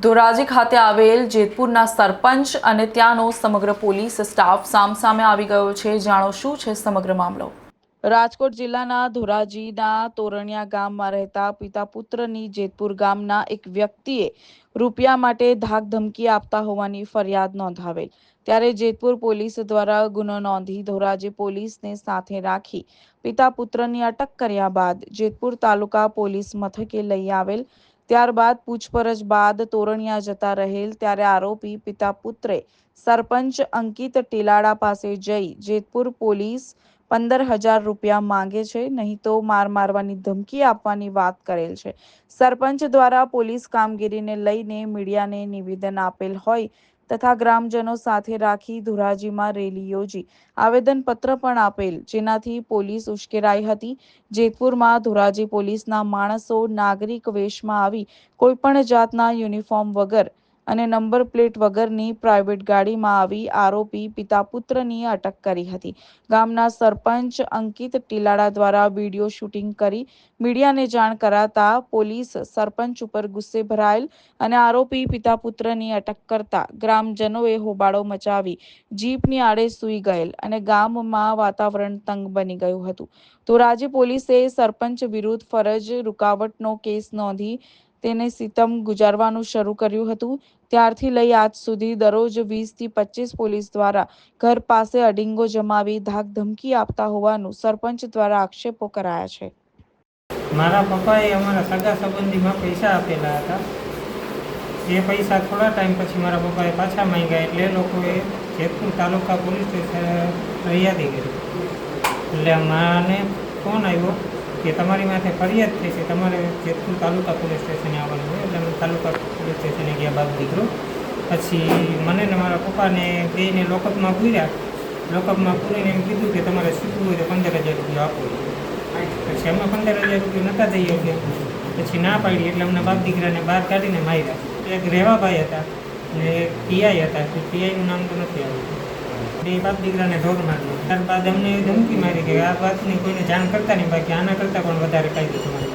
ધોરાજી ખાતે આવેલ જેતપુરના સરપંચ અને ત્યાંનો સમગ્ર પોલીસ સ્ટાફ સામસામે આવી ગયો છે। જાણો શું છે સમગ્ર મામલો। રાજકોટ જિલ્લાના ધોરાજીના તોરણિયા ગામમાં રહેતા પિતા પુત્રની જેતપુર ગામના એક વ્યક્તિએ રૂપિયા માટે ધાકધમકી આપતા હોવાની ફરિયાદ નોંધાવેલ, ત્યારે જેતપુર પોલીસ દ્વારા ગુનો નોંધી ધોરાજી પોલીસને સાથે રાખી પિતા પુત્રની અટક કર્યા બાદ જેતપુર તાલુકા પોલીસ મથકે લઈ આવેલ। ત્યારબાદ પૂછપરછ બાદ તોરણિયા જતા રહેલ, ત્યારે આરોપી પિતા પુત્રે સરપંચ અંકિત ટીલાડા પાસે જઈ જેતપુર પોલીસ 15,000 રૂપિયા માંગે છે, નહીં તો માર મારવાની ધમકી આપવાની વાત કરેલ છે। સરપંચ દ્વારા પોલીસ કામગીરીને લઈને મીડિયાને નિવેદન આપેલ હોય તથા ગ્રામજનો સાથે રાખી ધોરાજીમાં રેલી યોજી આવેદનપત્ર પણ આપેલ, જેનાથી પોલીસ ઉશ્કેરાઈ હતી। જેતપુરમાં ધોરાજી પોલીસના માણસો નાગરિક વેશમાં આવી કોઈપણ જાતના યુનિફોર્મ વગર અને નંબર પ્લેટ વગરની પ્રાઇવેટ ગાડીમાં આવી આરોપી પિતા પુત્રની અટક કરી હતી। ગામના સરપંચ અંકિત ટીલાડા દ્વારા વિડીયો શૂટિંગ કરી મીડિયાને જાણ કરાતા પોલીસ સરપંચ ઉપર ગુસ્સે ભરાયેલ અને આરોપી પિતા પુત્રની અટક કરતા ગ્રામજનોએ હોબાળો મચાવી જીપની આડે સૂઈ ગયેલ અને ગામમાં વાતાવરણ તંગ બની ગયું હતું। ધોરાજી પોલીસે સરપંચ વિરુદ્ધ ફરજ રૂકાવટનો કેસ નોંધી તેને સિતમ ગુજારવાનું શરૂ કર્યું હતું। ત્યારથી લઈ આજ સુધી દરરોજ 20 થી 25 પોલીસ દ્વારા ઘર પાસે અડિંગો જમાવી ધાકધમકી આપતા હોવાનું સરપંચ દ્વારા આક્ષેપો કરાયા છે। મારા પપ્પાએ અમારા સગા સંબંધીમાં પૈસા આપેલા હતા। એ પૈસા થોડા ટાઈમ પછી મારા પપ્પાએ પાછા માંગ્યા, એટલે એ લોકોએ જેતપુર તાલુકા પોલીસ સ્ટેશન ફરિયાદી કરી। એટલે મને ફોન આવ્યો કે તમારી માથે ફરિયાદ થઈ છે, તમારે જેતપુર તાલુકા પોલીસ સ્ટેશને આવવાનું હોય। એટલે અમે તાલુકા પોલીસ સ્ટેશને ગયા બાપ દીકરો। પછી મને ને મારા પપ્પાને બેને લોકઅપમાં પૂર્યા। લોકઅપમાં પૂરીને એમ કીધું કે તમારે છૂટવું હોય તો 15,000 રૂપિયા આપો। પછી અમે 15,000 રૂપિયા નહોતા દઈ શકીએ, પછી ના પાડી એટલે અમને બાપ દીકરાને બહાર કાઢીને માર્યા। એક રેવાભાઈ હતા ને પીઆઈ હતા, પીઆઈનું નામ તો નથી આવતું। એ બાપ દીકરાને ઢોર માર્યો। ત્યારબાદ અમને ધમકી મારી કે આ વાતની કોઈને જાણ કરતા નહીં, બાકી આના કરતાં પણ વધારે કાયદો તમારે।